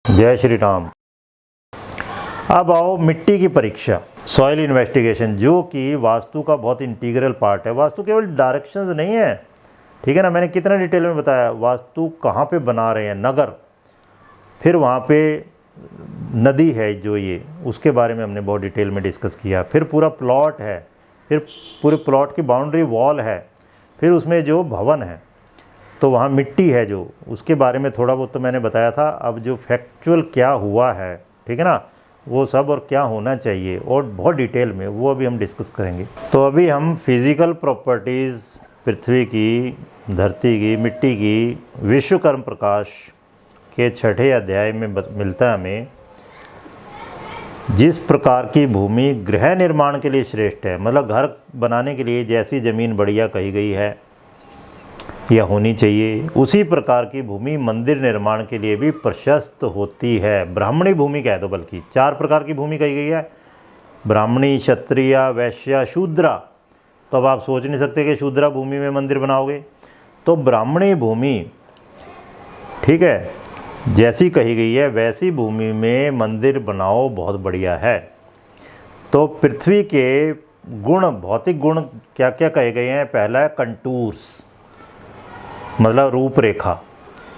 जय श्री राम। अब आओ मिट्टी की परीक्षा, सॉइल इन्वेस्टिगेशन, जो कि वास्तु का बहुत इंटीग्रल पार्ट है। वास्तु केवल डायरेक्शंस नहीं है, ठीक है ना। मैंने कितना डिटेल में बताया, वास्तु कहाँ पे बना रहे हैं, नगर, फिर वहाँ पे नदी है जो ये, उसके बारे में हमने बहुत डिटेल में डिस्कस किया। फिर पूरा प्लॉट है, फिर पूरे प्लॉट की बाउंड्री वॉल है, फिर उसमें जो भवन है, तो वहाँ मिट्टी है जो, उसके बारे में थोड़ा बहुत तो मैंने बताया था। अब जो फैक्चुअल क्या हुआ है, ठीक है ना, वो सब और क्या होना चाहिए और बहुत डिटेल में, वो अभी हम डिस्कस करेंगे। तो अभी हम फिज़िकल प्रॉपर्टीज़ पृथ्वी की, धरती की, मिट्टी की विश्वकर्म प्रकाश के 6ठे अध्याय में मिलता है हमें। जिस प्रकार की भूमि गृह निर्माण के लिए श्रेष्ठ है, मतलब घर बनाने के लिए जैसी ज़मीन बढ़िया कही गई है या होनी चाहिए, उसी प्रकार की भूमि मंदिर निर्माण के लिए भी प्रशस्त होती है। ब्राह्मणी भूमि कह दो, बल्कि 4 प्रकार की भूमि कही गई है, ब्राह्मणी, क्षत्रिय, वैश्य, शूद्रा। तो अब आप सोच नहीं सकते कि शूद्रा भूमि में मंदिर बनाओगे, तो ब्राह्मणी भूमि, ठीक है, जैसी कही गई है वैसी भूमि में मंदिर बनाओ, बहुत बढ़िया है। तो पृथ्वी के गुण, भौतिक गुण क्या क्या कहे गए हैं? पहला है कंटूर्स, मतलब रूपरेखा।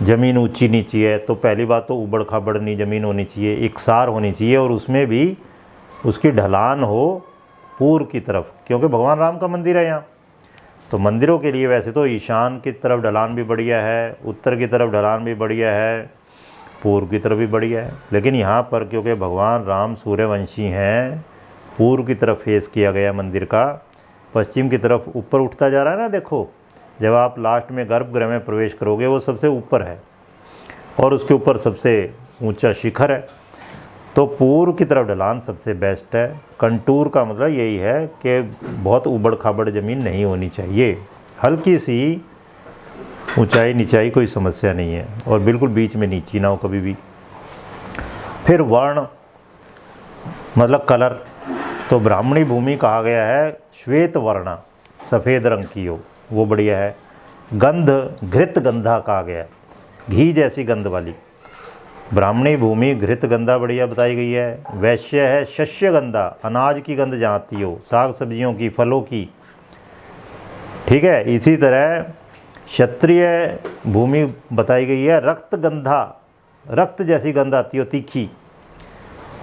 ज़मीन ऊंची नीची है तो पहली बात तो उबड़ खाबड़ नहीं ज़मीन होनी चाहिए, एकसार होनी चाहिए, और उसमें भी उसकी ढलान हो पूर्व की तरफ, क्योंकि भगवान राम का मंदिर है यहाँ। तो मंदिरों के लिए वैसे तो ईशान की तरफ ढलान भी बढ़िया है, उत्तर की तरफ ढलान भी बढ़िया है, पूर्व की तरफ भी बढ़िया है। लेकिन यहाँ पर क्योंकि भगवान राम सूर्यवंशी हैं, पूर्व की तरफ फेस किया गया मंदिर का, पश्चिम की तरफ ऊपर उठता जा रहा है ना। देखो, जब आप लास्ट में गर्भगृह में प्रवेश करोगे, वो सबसे ऊपर है और उसके ऊपर सबसे ऊंचा शिखर है, तो पूर्व की तरफ ढलान सबसे बेस्ट है। कंटूर का मतलब यही है कि बहुत उबड़ खाबड़ ज़मीन नहीं होनी चाहिए, हल्की सी ऊंचाई नीचाई कोई समस्या नहीं है, और बिल्कुल बीच में नीची ना हो कभी भी। फिर वर्ण मतलब कलर, तो ब्राह्मणी भूमि कहा गया है श्वेत वर्ण, सफ़ेद रंग की हो, वो बढ़िया है। गंध, घृत गंधा कहा गया, घी जैसी गंध वाली। ब्राह्मणी भूमि घृत गंधा बढ़िया बताई गई है। वैश्य है शस्य गंधा, अनाज की गंध जहाँ आती हो, साग सब्जियों की, फलों की, ठीक है। इसी तरह क्षत्रिय भूमि बताई गई है रक्त गंधा, रक्त जैसी गंध आती हो, तीखी।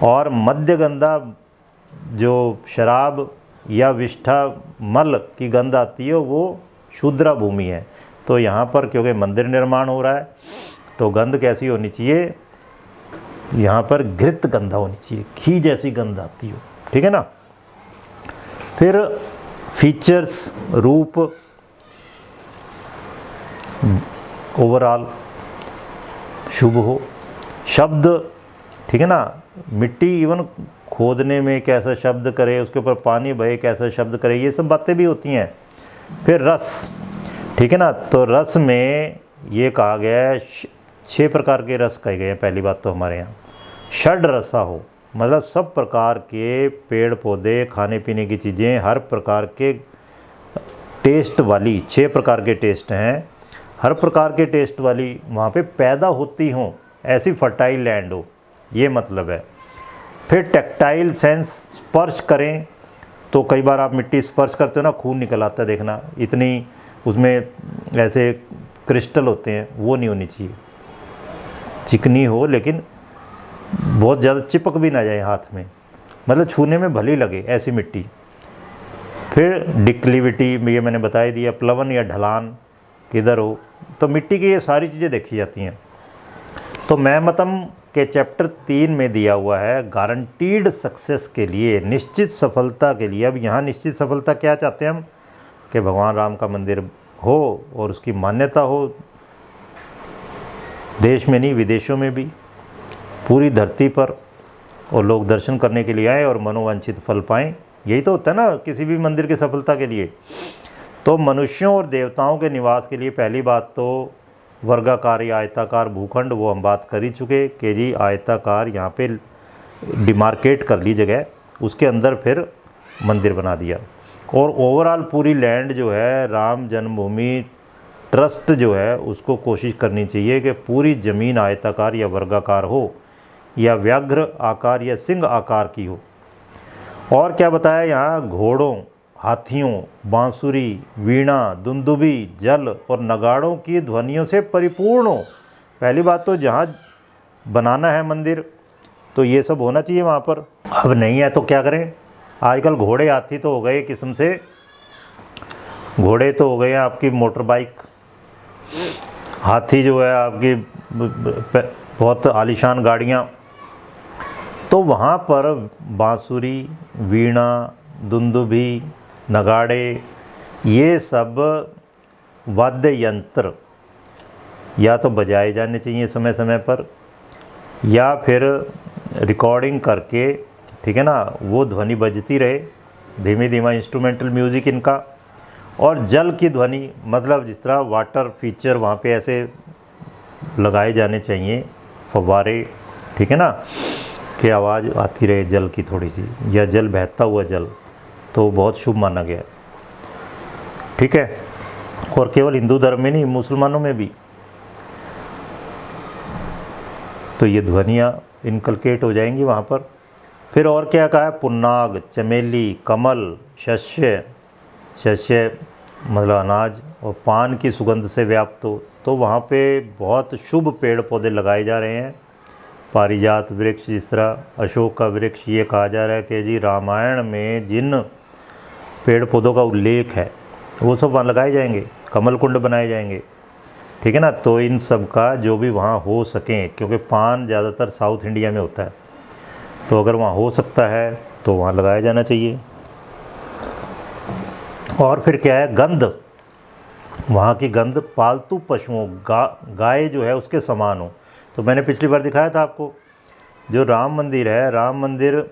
और मध्य गंधा जो शराब या विष्ठा मल की गंध आती हो, वो शूद्रा भूमि है। तो यहाँ पर क्योंकि मंदिर निर्माण हो रहा है, तो गंध कैसी होनी चाहिए? यहाँ पर घृत गंधा होनी चाहिए, घी जैसी गंध आती हो, ठीक है ना। फिर फीचर्स, रूप, ओवरऑल शुभ हो। शब्द, ठीक है ना, मिट्टी इवन खोदने में कैसा शब्द करे, उसके ऊपर पानी बहे कैसा शब्द करे, ये सब बातें भी होती हैं। फिर रस, ठीक है ना, तो रस में ये कहा गया है 6 प्रकार के रस कहे गए हैं। पहली बात तो हमारे यहाँ षड रसा हो, मतलब सब प्रकार के पेड़ पौधे, खाने पीने की चीज़ें, हर प्रकार के टेस्ट वाली 6 प्रकार के टेस्ट हैं, हर प्रकार के टेस्ट वाली वहाँ पे पैदा होती हों, ऐसी फर्टाइल लैंड हो, ये मतलब है। फिर टेक्टाइल सेंस, स्पर्श करें, तो कई बार आप मिट्टी स्पर्श करते हो ना, खून निकल आता है, देखना, इतनी उसमें ऐसे क्रिस्टल होते हैं, वो नहीं होनी चाहिए। चिकनी हो लेकिन बहुत ज़्यादा चिपक भी ना जाए हाथ में, मतलब छूने में भली लगे ऐसी मिट्टी। फिर डिक्लिविटी, ये मैंने बता ही दिया, प्लवन या ढलान किधर हो, तो मिट्टी की ये सारी चीज़ें देखी जाती हैं। तो मैमतम के चैप्टर 3 में दिया हुआ है गारंटीड सक्सेस के लिए, निश्चित सफलता के लिए। अब यहाँ निश्चित सफलता क्या चाहते हैं हम? कि भगवान राम का मंदिर हो और उसकी मान्यता हो, देश में नहीं विदेशों में भी, पूरी धरती पर, और लोग दर्शन करने के लिए आए और मनोवांछित फल पाएँ। यही तो होता है ना किसी भी मंदिर की सफलता के लिए। तो मनुष्यों और देवताओं के निवास के लिए पहली बात तो वर्गाकार या आयताकार भूखंड, वो हम बात कर ही चुके कि जी आयताकार यहाँ पे डिमार्केट कर ली जगह, उसके अंदर फिर मंदिर बना दिया। और ओवरऑल पूरी लैंड जो है, राम जन्मभूमि ट्रस्ट जो है, उसको कोशिश करनी चाहिए कि पूरी ज़मीन आयताकार या वर्गाकार हो, या व्याघ्र आकार या सिंह आकार की हो। और क्या बताया यहाँ, घोड़ों, हाथियों, बांसुरी, वीणा, दुंदुभी, जल और नगाड़ों की ध्वनियों से परिपूर्ण हो। पहली बात तो जहाँ बनाना है मंदिर तो ये सब होना चाहिए वहाँ पर। अब नहीं है तो क्या करें, आजकल घोड़े हाथी तो हो गए किस्म से, घोड़े तो हो गए हैं आपकी मोटर बाइक, हाथी जो है आपकी बहुत आलीशान गाड़ियाँ। तो वहाँ पर बांसुरी, वीणा, दुंदुभी, नगाड़े, ये सब वाद्य यंत्र या तो बजाए जाने चाहिए समय समय पर, या फिर रिकॉर्डिंग करके, ठीक है ना, वो ध्वनि बजती रहे धीमे धीमा, इंस्ट्रूमेंटल म्यूज़िक इनका। और जल की ध्वनि, मतलब जिस तरह वाटर फीचर वहाँ पे ऐसे लगाए जाने चाहिए, फव्वारे, ठीक है ना, कि आवाज़ आती रहे जल की थोड़ी सी, या जल बहता हुआ जल, तो बहुत शुभ माना गया है, ठीक है। और केवल हिंदू धर्म में नहीं, मुसलमानों में भी तो ये ध्वनियाँ इनकलकेट हो जाएंगी वहाँ पर। फिर और क्या कहा है, पुन्नाग, चमेली, कमल, शस्य, शस्य मतलब अनाज, और पान की सुगंध से व्याप्त हो। तो वहाँ पे बहुत शुभ पेड़ पौधे लगाए जा रहे हैं। पारिजात वृक्ष, जिस तरह अशोक का वृक्ष, ये कहा जा रहा है कि जी रामायण में जिन पेड़ पौधों का उल्लेख है वो सब वहाँ लगाए जाएंगे, कमल कुंड बनाए जाएंगे, ठीक है ना। तो इन सब का जो भी वहाँ हो सकें, क्योंकि पान ज़्यादातर साउथ इंडिया में होता है, तो अगर वहाँ हो सकता है तो वहाँ लगाया जाना चाहिए। और फिर क्या है, गंध, वहाँ की गंध पालतू पशुओं, गाय जो है उसके समान हो। तो मैंने पिछली बार दिखाया था आपको, जो राम मंदिर है, राम मंदिर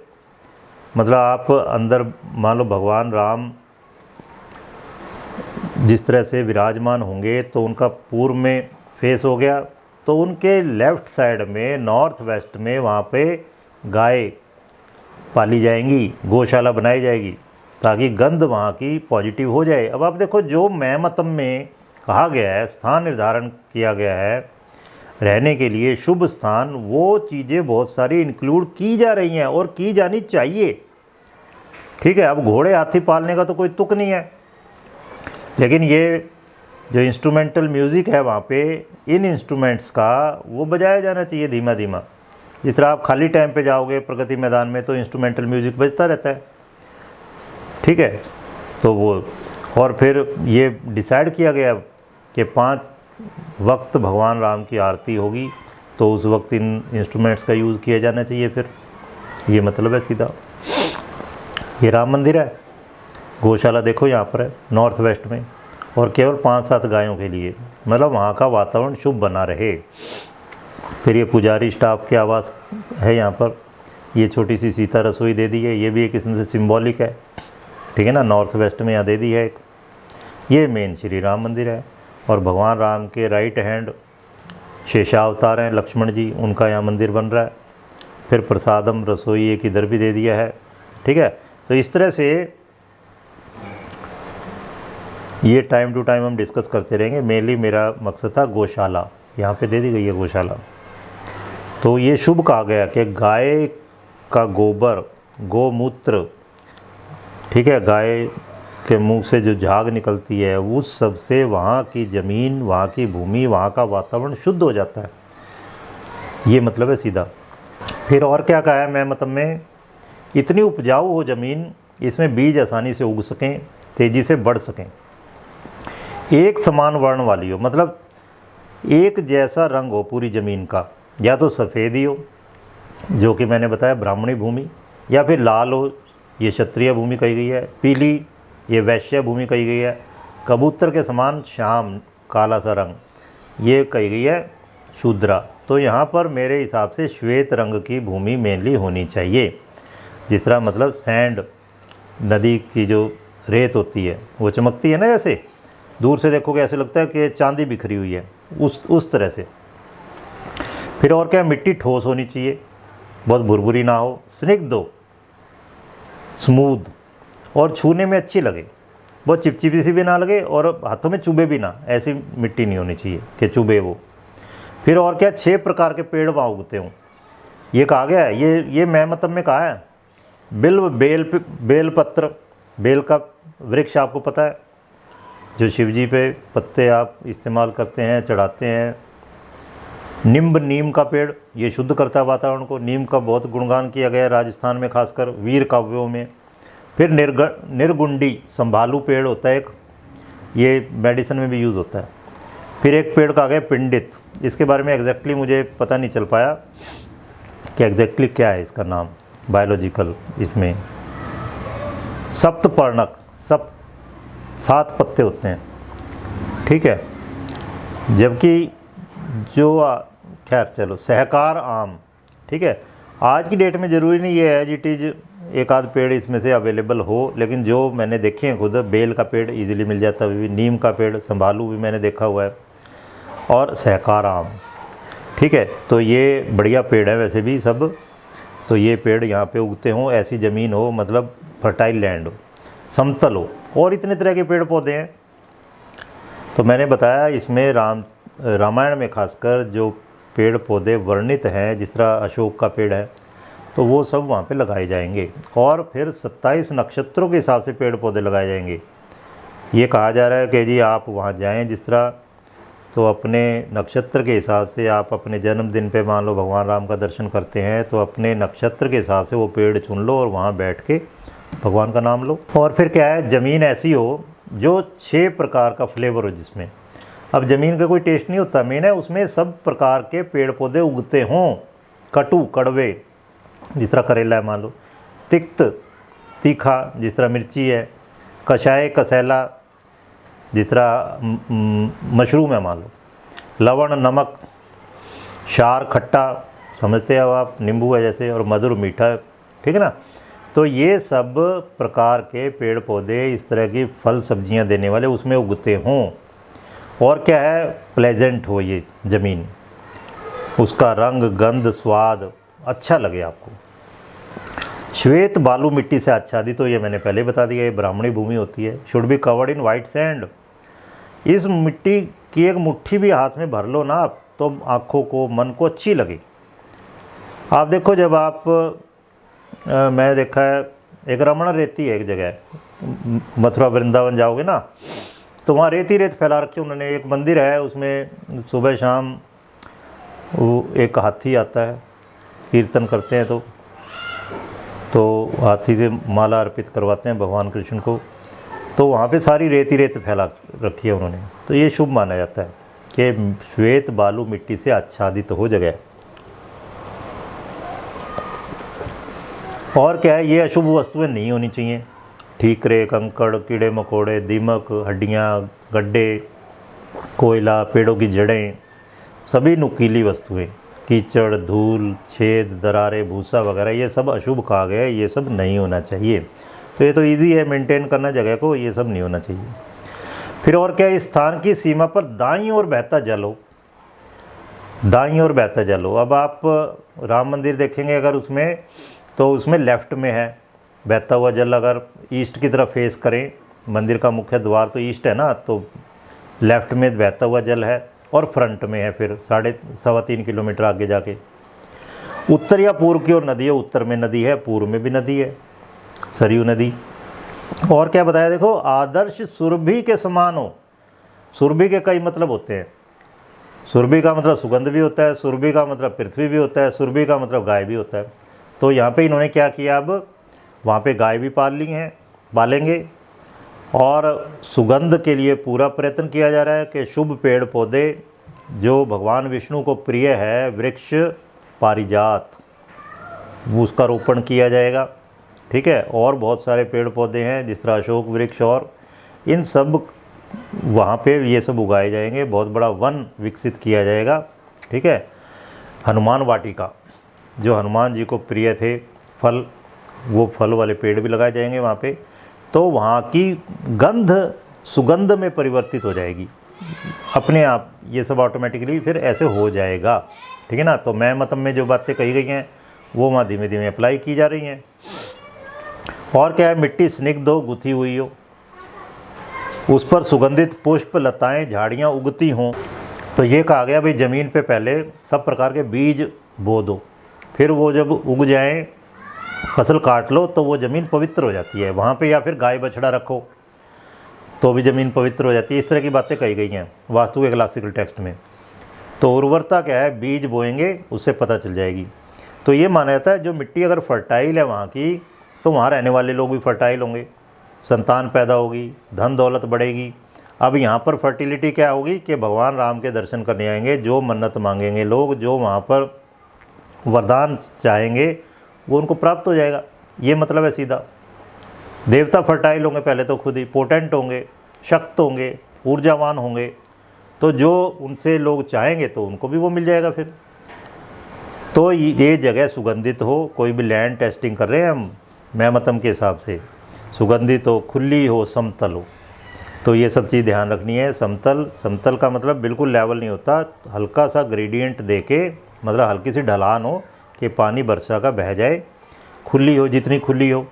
मतलब आप अंदर मान लो भगवान राम जिस तरह से विराजमान होंगे, तो उनका पूर्व में फेस हो गया, तो उनके लेफ़्ट साइड में नॉर्थ वेस्ट में वहाँ पे गाय पाली जाएंगी, गौशाला बनाई जाएगी, ताकि गंध वहाँ की पॉजिटिव हो जाए। अब आप देखो, जो मैमतम में कहा गया है, स्थान निर्धारण किया गया है रहने के लिए शुभ स्थान, वो चीज़ें बहुत सारी इंक्लूड की जा रही हैं और की जानी चाहिए, ठीक है। अब घोड़े हाथी पालने का तो कोई तुक नहीं है, लेकिन ये जो इंस्ट्रूमेंटल म्यूज़िक है वहाँ पे, इन इंस्ट्रूमेंट्स का वो बजाया जाना चाहिए धीमा धीमा। जिस तरह आप खाली टाइम पे जाओगे प्रगति मैदान में तो इंस्ट्रूमेंटल म्यूज़िक बजता रहता है, ठीक है। तो वो, और फिर ये डिसाइड किया गया कि 5 वक्त भगवान राम की आरती होगी, तो उस वक्त इन इंस्ट्रूमेंट्स का यूज़ किया जाना चाहिए। फिर ये मतलब है सीधा। ये राम मंदिर है, गौशाला देखो यहाँ पर है नॉर्थ वेस्ट में, और केवल 5-7 गायों के लिए, मतलब वहाँ का वातावरण शुभ बना रहे। फिर ये पुजारी स्टाफ के आवास है यहाँ पर, ये छोटी सी सीता रसोई दे दी है, ये भी एक किस्म से सिंबॉलिक है, ठीक है ना, नॉर्थ वेस्ट में यहाँ दे दी है एक। ये मेन श्री राम मंदिर है, और भगवान राम के राइट हैंड शेषावतार हैं लक्ष्मण जी, उनका यहाँ मंदिर बन रहा है। फिर प्रसादम रसोई एक इधर भी दे दिया है, ठीक है। तो इस तरह से ये टाइम टू टाइम हम डिस्कस करते रहेंगे। मेनली मेरा मकसद था गौशाला, यहाँ पे दे दी गई है गौशाला। तो ये शुभ कहा गया कि गाय का गोबर, गोमूत्र, ठीक है, गाय के मुंह से जो झाग निकलती है, उस सब से वहाँ की ज़मीन, वहाँ की भूमि, वहाँ का वातावरण शुद्ध हो जाता है। ये मतलब है सीधा। फिर और क्या कहा है मैं मतलब में, इतनी उपजाऊ हो ज़मीन, इसमें बीज आसानी से उग सकें, तेज़ी से बढ़ सकें, एक समान वर्ण वाली हो, मतलब एक जैसा रंग हो पूरी ज़मीन का, या तो सफ़ेद ही हो जो कि मैंने बताया ब्राह्मणी भूमि, या फिर लाल हो, ये क्षत्रिय भूमि कही गई है, पीली ये वैश्य भूमि कही गई है, कबूतर के समान श्याम काला सा रंग, ये कही गई है शूद्रा। तो यहाँ पर मेरे हिसाब से श्वेत रंग की भूमि मेनली होनी चाहिए। जिस तरह मतलब सैंड, नदी की जो रेत होती है वो चमकती है ना, जैसे दूर से देखोगे ऐसे लगता है कि चांदी बिखरी हुई है, उस तरह से। फिर और क्या, मिट्टी ठोस होनी चाहिए, बहुत भुरभुरी ना हो, स्निग्ध हो, स्मूथ, और छूने में अच्छी लगे, बहुत चिपचिपी सी भी ना लगे और हाथों में चुभे भी ना, ऐसी मिट्टी नहीं होनी चाहिए कि चुभे वो। फिर और क्या, 6 प्रकार के पेड़ वहाँ उगते हों, ये कहा गया है, ये मैं मतलब में कहा है। बिल्व, बेलपत्र, बेल का वृक्ष आपको पता है, जो शिव जी पे पत्ते आप इस्तेमाल करते हैं, चढ़ाते हैं। निम्ब, नीम का पेड़, ये शुद्ध करता है वातावरण को। नीम का बहुत गुणगान किया गया है राजस्थान में, खासकर वीर काव्यों में। फिर निर्गुंडी, संभालू पेड़ होता है एक, ये मेडिसिन में भी यूज़ होता है। फिर एक पेड़ का गया पिंडित, इसके बारे में एग्जैक्टली मुझे पता नहीं चल पाया कि एग्जैक्टली क्या है इसका नाम बायोलॉजिकल। इसमें सप्तपर्णक, 7 पत्ते होते हैं, ठीक है। जबकि जो खैर चलो, सहकार आम, ठीक है। आज की डेट में ज़रूरी नहीं है एज इट इज़ एक आध पेड़ इसमें से अवेलेबल हो, लेकिन जो मैंने देखे हैं खुद, बेल का पेड़ इजीली मिल जाता है, नीम का पेड़, संभालू भी मैंने देखा हुआ है, और सहकार आम, ठीक है। तो ये बढ़िया पेड़ है वैसे भी सब। तो ये पेड़ यहाँ पे उगते हों, ऐसी ज़मीन हो, मतलब फर्टाइल लैंड हो, समतल हो, और इतने तरह के पेड़ पौधे हैं। तो मैंने बताया इसमें रामायण में खासकर जो पेड़ पौधे वर्णित हैं, जिस तरह अशोक का पेड़ है, तो वो सब वहाँ पे लगाए जाएंगे। और फिर 27 नक्षत्रों के हिसाब से पेड़ पौधे लगाए जाएंगे। ये कहा जा रहा है कि जी आप वहाँ जाएं, जिस तरह तो अपने नक्षत्र के हिसाब से, आप अपने जन्मदिन पे मान लो भगवान राम का दर्शन करते हैं, तो अपने नक्षत्र के हिसाब से वो पेड़ चुन लो और वहाँ बैठ के भगवान का नाम लो। और फिर क्या है, ज़मीन ऐसी हो जो 6 प्रकार का फ्लेवर हो जिसमें। अब ज़मीन का कोई टेस्ट नहीं होता, मेन है उसमें सब प्रकार के पेड़ पौधे उगते हों। कटु, कड़वे, जिस तरह करेला है मान लो, तिक्त, तीखा, जिस तरह मिर्ची है, कषाय, कसैला, जिस तरह मशरूम है मान लो, लवण, नमक, क्षार, खट्टा, समझते हो आप, नींबू है जैसे, और मधुर, मीठा है, ठीक है ना। तो ये सब प्रकार के पेड़ पौधे, इस तरह की फल सब्जियां देने वाले उसमें उगते हों। और क्या है, प्लेजेंट हो ये ज़मीन, उसका रंग, गंध, स्वाद अच्छा लगे आपको। श्वेत बालू मिट्टी से आच्छादित हो, ये मैंने पहले बता दिया, ये ब्राह्मणी भूमि होती है। Should be covered in white sand, इस मिट्टी की एक मुट्ठी भी हाथ में भर लो ना आप, तो आँखों को, मन को अच्छी लगे। आप देखो, जब आप मैं देखा है एक रमण रेती है एक जगह, मथुरा वृंदावन जाओगे ना, तो वहाँ रेत ही रेत फैला रखी उन्होंने। एक मंदिर है, उसमें सुबह शाम वो एक हाथी आता है, कीर्तन करते हैं, तो हाथी से माला अर्पित करवाते हैं भगवान कृष्ण को। तो वहाँ पे सारी रेत ही रेत फैला रखी है उन्होंने। तो ये शुभ माना जाता है कि श्वेत बालू मिट्टी से आच्छादित हो जगह। और क्या है, ये अशुभ वस्तुएं नहीं होनी चाहिए। ठीकरे, कंकड़, कीड़े मकोड़े, दीमक, हड्डियाँ, गड्ढे, कोयला, पेड़ों की जड़ें, सभी नुकीली वस्तुएं, कीचड़, धूल, छेद, दरारें, भूसा वगैरह, ये सब अशुभ कहा गया है, ये सब नहीं होना चाहिए। तो ये तो इजी है मेंटेन करना जगह को, ये सब नहीं होना चाहिए। फिर और क्या, इस स्थान की सीमा पर दाईं ओर बहता जल हो, दाईं ओर बहता जल हो। अब आप राम मंदिर देखेंगे अगर उसमें, तो उसमें लेफ़्ट में है बहता हुआ जल। अगर ईस्ट की तरफ फेस करें, मंदिर का मुख्य द्वार तो ईस्ट है ना, तो लेफ़्ट में बहता हुआ जल है, और फ्रंट में है फिर 3.25 किलोमीटर आगे जाके। उत्तर या पूर्व की ओर नदी है, उत्तर में नदी है, पूर्व में भी नदी है, सरयू नदी। और क्या बताया, देखो, आदर्श सुरभि के समान हो। सुरभि के कई मतलब होते हैं। सुरभि का मतलब सुगंध भी होता है, सुरभि का मतलब पृथ्वी भी होता है, सुरभि का मतलब गाय भी होता है। तो यहाँ पे इन्होंने क्या किया, अब वहाँ पे गाय भी पालेंगे, और सुगंध के लिए पूरा प्रयत्न किया जा रहा है कि शुभ पेड़ पौधे जो भगवान विष्णु को प्रिय है, वृक्ष पारिजात, उसका रोपण किया जाएगा, ठीक है। और बहुत सारे पेड़ पौधे हैं, जिस तरह अशोक वृक्ष, और इन सब वहाँ पे ये सब उगाए जाएंगे। बहुत बड़ा वन विकसित किया जाएगा, ठीक है। हनुमान वाटिका, जो हनुमान जी को प्रिय थे फल, वो फल वाले पेड़ भी लगाए जाएंगे वहाँ पे। तो वहाँ की गंध सुगंध में परिवर्तित हो जाएगी अपने आप, ये सब ऑटोमेटिकली फिर ऐसे हो जाएगा, ठीक है ना। तो मैं मतलब में जो बातें कही गई हैं वो वहाँ धीमे धीमे अप्लाई की जा रही हैं। और क्या है, मिट्टी स्निग्ध हो, गुथी हुई हो, उस पर सुगंधित पुष्प, लताएं, झाड़ियाँ उगती हों। तो ये कहा गया भाई ज़मीन पे पहले सब प्रकार के बीज बो दो, फिर वो जब उग जाए, फसल काट लो, तो वो ज़मीन पवित्र हो जाती है वहाँ पे, या फिर गाय बछड़ा रखो तो भी ज़मीन पवित्र हो जाती है। इस तरह की बातें कही गई हैं वास्तु के क्लासिकल टेक्स्ट में। तो उर्वरता क्या है, बीज बोएंगे उससे पता चल जाएगी। तो ये माना जाता है जो मिट्टी अगर फर्टाइल है वहाँ की, तो वहाँ रहने वाले लोग भी फर्टाइल होंगे, संतान पैदा होगी, धन दौलत बढ़ेगी। अब यहाँ पर फर्टिलिटी क्या होगी कि भगवान राम के दर्शन करने आएंगे, जो मन्नत मांगेंगे लोग, जो वहाँ पर वरदान चाहेंगे वो उनको प्राप्त हो जाएगा। ये मतलब है सीधा। देवता फर्टाइल होंगे पहले तो, खुद ही पोटेंट होंगे, शक्त होंगे, ऊर्जावान होंगे, तो जो उनसे लोग चाहेंगे तो उनको भी वो मिल जाएगा फिर। तो ये जगह सुगंधित हो, कोई भी लैंड टेस्टिंग कर रहे हैं हम मैमतम के हिसाब से, सुगंधित हो, खुली हो, समतल हो, तो ये सब चीज़ ध्यान रखनी है। समतल का मतलब बिल्कुल लेवल नहीं होता, हल्का सा ग्रेडियंट देके, मतलब हल्की सी ढलान हो कि पानी वर्षा का बह जाए। खुली हो, जितनी खुली हो,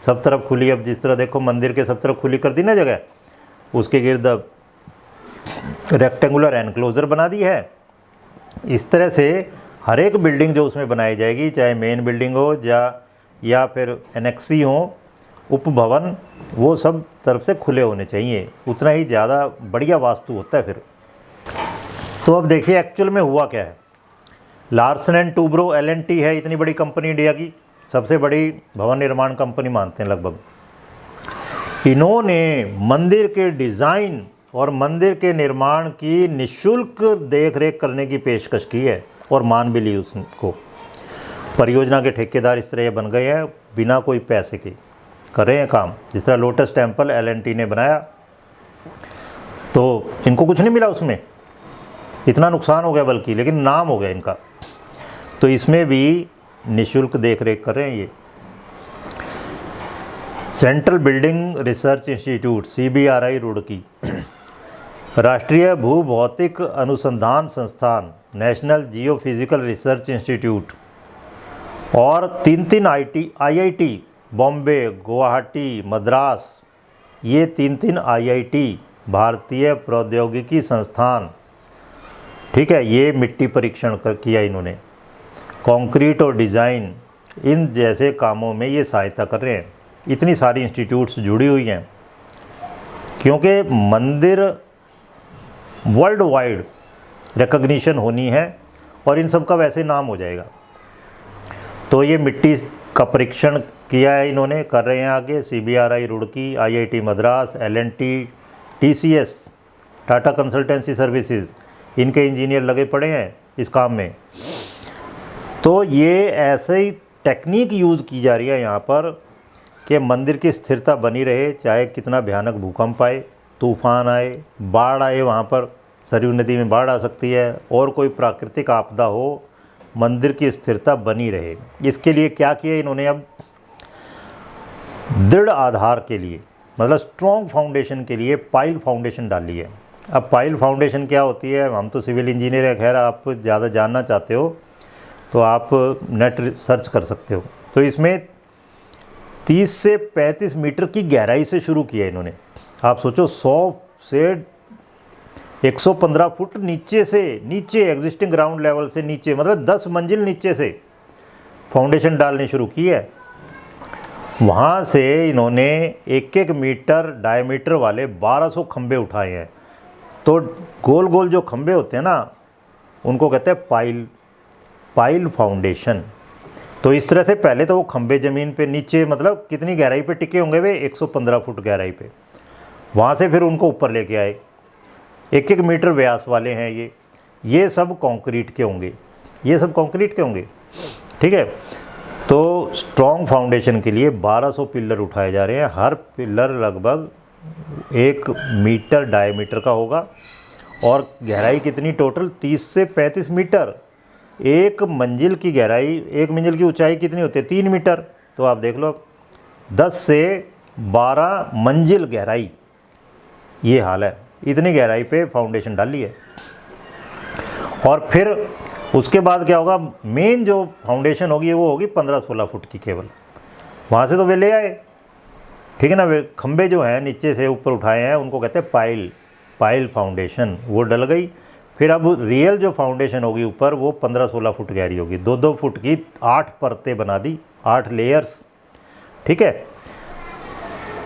सब तरफ खुली। अब जिस तरह देखो मंदिर के सब तरफ खुली कर दी ना जगह, उसके गिर्द रेक्टेंगुलर एनक्लोजर बना दी है। इस तरह से हर एक बिल्डिंग जो उसमें बनाई जाएगी, चाहे मेन बिल्डिंग हो या फिर एनेक्सी हो, उपभवन, वो सब तरफ से खुले होने चाहिए। उतना ही ज़्यादा बढ़िया वास्तु होता है फिर। तो अब देखिए एक्चुअल में हुआ क्या है। लार्सन एंड टूब्रो LNT है, इतनी बड़ी कंपनी, इंडिया की सबसे बड़ी भवन निर्माण कंपनी मानते हैं लगभग। इन्होंने मंदिर के डिज़ाइन और मंदिर के निर्माण की निःशुल्क देखरेख करने की पेशकश की है और मान भी ली उसको। परियोजना के ठेकेदार इस तरह बन गए हैं, बिना कोई पैसे के कर रहे हैं काम। जिस तरह लोटस टेम्पल LNT ने बनाया, तो इनको कुछ नहीं मिला उसमें, इतना नुकसान हो गया बल्कि, लेकिन नाम हो गया इनका। तो इसमें भी निःशुल्क देखरेख कर रहे हैं ये। Central building research institute CBRI Roorkee, राष्ट्रीय भूभौतिक अनुसंधान संस्थान नेशनल जियोफिजिकल रिसर्च इंस्टीट्यूट, और 3 IIT बॉम्बे, गुवाहाटी, मद्रास, ये 3 IIT भारतीय प्रौद्योगिकी संस्थान, ठीक है, ये मिट्टी परीक्षण किया इन्होंने। कंक्रीट और डिज़ाइन, इन जैसे कामों में ये सहायता कर रहे हैं। इतनी सारी इंस्टीट्यूट्स जुड़ी हुई हैं, क्योंकि मंदिर वर्ल्ड वाइड रिकग्निशन होनी है और इन सब का वैसे नाम हो जाएगा। तो ये मिट्टी का परीक्षण किया है इन्होंने, कर रहे हैं आगे। CBRI Roorkee, IIT Madras, LNT, TCS Tata consultancy services, इनके इंजीनियर लगे पड़े हैं इस काम में। तो ये ऐसे ही टेक्निक यूज़ की जा रही है यहाँ पर कि मंदिर की स्थिरता बनी रहे, चाहे कितना भयानक भूकंप आए, तूफान आए, बाढ़ आए, वहाँ पर सरयू नदी में बाढ़ आ सकती है, और कोई प्राकृतिक आपदा हो, मंदिर की स्थिरता बनी रहे। इसके लिए क्या किया इन्होंने, अब दृढ़ आधार के लिए, मतलब स्ट्रॉन्ग फाउंडेशन के लिए पाइल फाउंडेशन डाली है। अब पाइल फाउंडेशन क्या होती है, हम तो सिविल इंजीनियर है, खैर आप ज़्यादा जानना चाहते हो तो आप नेट सर्च कर सकते हो। तो इसमें 30 से 35 मीटर की गहराई से शुरू किया इन्होंने। आप सोचो 100 से 115 फुट नीचे से, नीचे एग्जिस्टिंग ग्राउंड लेवल से नीचे, मतलब 10 मंजिल नीचे से फाउंडेशन डालनी शुरू की है। वहाँ से इन्होंने 1-1 मीटर डायमीटर वाले 1200 खंबे उठाए हैं। तो गोल गोल जो खंबे होते हैं ना, उनको कहते हैं पाइल फाउंडेशन। तो इस तरह से पहले तो वो खंबे ज़मीन पे नीचे, मतलब कितनी गहराई पे टिके होंगे वे, 115 फुट गहराई पे। वहाँ से फिर उनको ऊपर लेके आए, 1-1 मीटर व्यास वाले हैं ये सब कंक्रीट के होंगे, ये सब कंक्रीट के होंगे, ठीक है। तो स्ट्रॉन्ग फाउंडेशन के लिए 1200 पिलर उठाए जा रहे हैं। हर पिलर लगभग 1 मीटर डायमीटर का होगा, और गहराई कितनी टोटल, 30 से 35 मीटर। एक मंजिल की गहराई, एक मंजिल की ऊंचाई कितनी होती है, 3 मीटर। तो आप देख लो 10 से 12 मंजिल गहराई, ये हाल है। इतनी गहराई पे फाउंडेशन डाली है। और फिर उसके बाद क्या होगा, मेन जो फाउंडेशन होगी वो होगी 15-16 फुट की केवल। वहाँ से तो वे ले आए, ठीक है ना। वे खंबे जो हैं नीचे से ऊपर उठाए हैं, उनको कहते हैं पाइल फाउंडेशन। वो डल गई, फिर अब रियल जो फाउंडेशन होगी ऊपर वो 15-16 फुट गहरी होगी, 2-2 फुट की 8 परतें बना दी, 8 लेयर्स, ठीक है।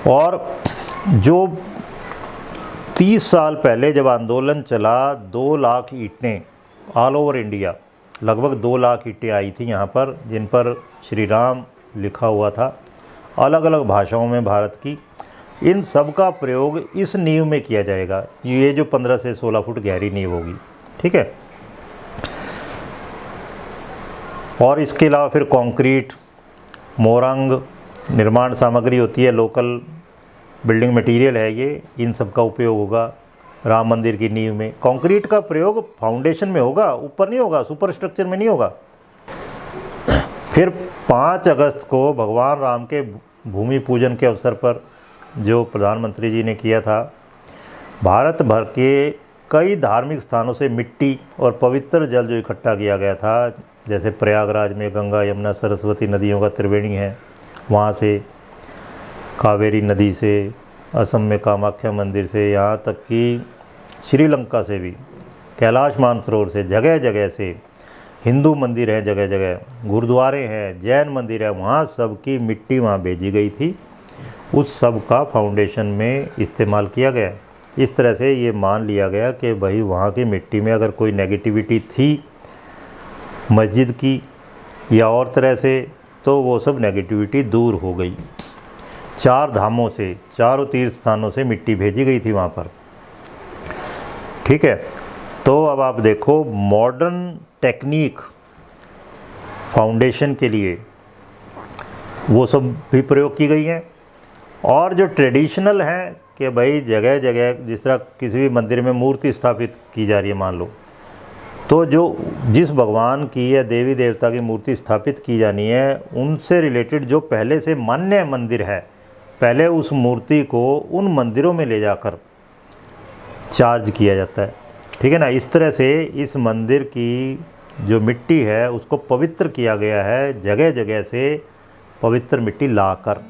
और जो 30 साल पहले जब आंदोलन चला, 2 लाख ईंटें ऑल ओवर इंडिया, लगभग 2 लाख ईंटें आई थी यहाँ पर, जिन पर श्री राम लिखा हुआ था अलग अलग भाषाओं में भारत की। इन सब का प्रयोग इस नींव में किया जाएगा, ये जो 15 से 16 फुट गहरी नींव होगी, ठीक है। और इसके अलावा फिर कंक्रीट, मोरंग, निर्माण सामग्री होती है, लोकल बिल्डिंग मटेरियल है ये, इन सब का उपयोग होगा राम मंदिर की नींव में। कंक्रीट का प्रयोग फाउंडेशन में होगा, ऊपर नहीं होगा, सुपर स्ट्रक्चर में नहीं होगा। फिर 5 अगस्त को भगवान राम के भूमि पूजन के अवसर पर जो प्रधानमंत्री जी ने किया था, भारत भर के कई धार्मिक स्थानों से मिट्टी और पवित्र जल जो इकट्ठा किया गया था, जैसे प्रयागराज में गंगा यमुना सरस्वती नदियों का त्रिवेणी है, वहाँ से कावेरी नदी से, असम में कामाख्या मंदिर से, यहाँ तक कि श्रीलंका से भी, कैलाश मानसरोवर से, जगह जगह से हिंदू मंदिर हैं, जगह जगह गुरुद्वारे हैं, जैन मंदिर है, वहाँ सब की मिट्टी वहाँ भेजी गई थी, उस सब का फाउंडेशन में इस्तेमाल किया गया। इस तरह से ये मान लिया गया कि भाई वहाँ की मिट्टी में अगर कोई नेगेटिविटी थी मस्जिद की या और तरह से, तो वो सब नेगेटिविटी दूर हो गई। 4 धामों से, चारों तीर्थ स्थानों से मिट्टी भेजी गई थी वहाँ पर, ठीक है। तो अब आप देखो मॉडर्न टेक्निक फाउंडेशन के लिए वो सब भी प्रयोग की गई हैं, और जो ट्रेडिशनल है कि भाई जगह जगह जिस तरह किसी भी मंदिर में मूर्ति स्थापित की जा रही है मान लो, तो जो जिस भगवान की या देवी देवता की मूर्ति स्थापित की जानी है, उनसे रिलेटेड जो पहले से मान्य मंदिर है, पहले उस मूर्ति को उन मंदिरों में ले जाकर चार्ज किया जाता है, ठीक है ना। इस तरह से इस मंदिर की जो मिट्टी है उसको पवित्र किया गया है, जगह जगह से पवित्र मिट्टी लाकर।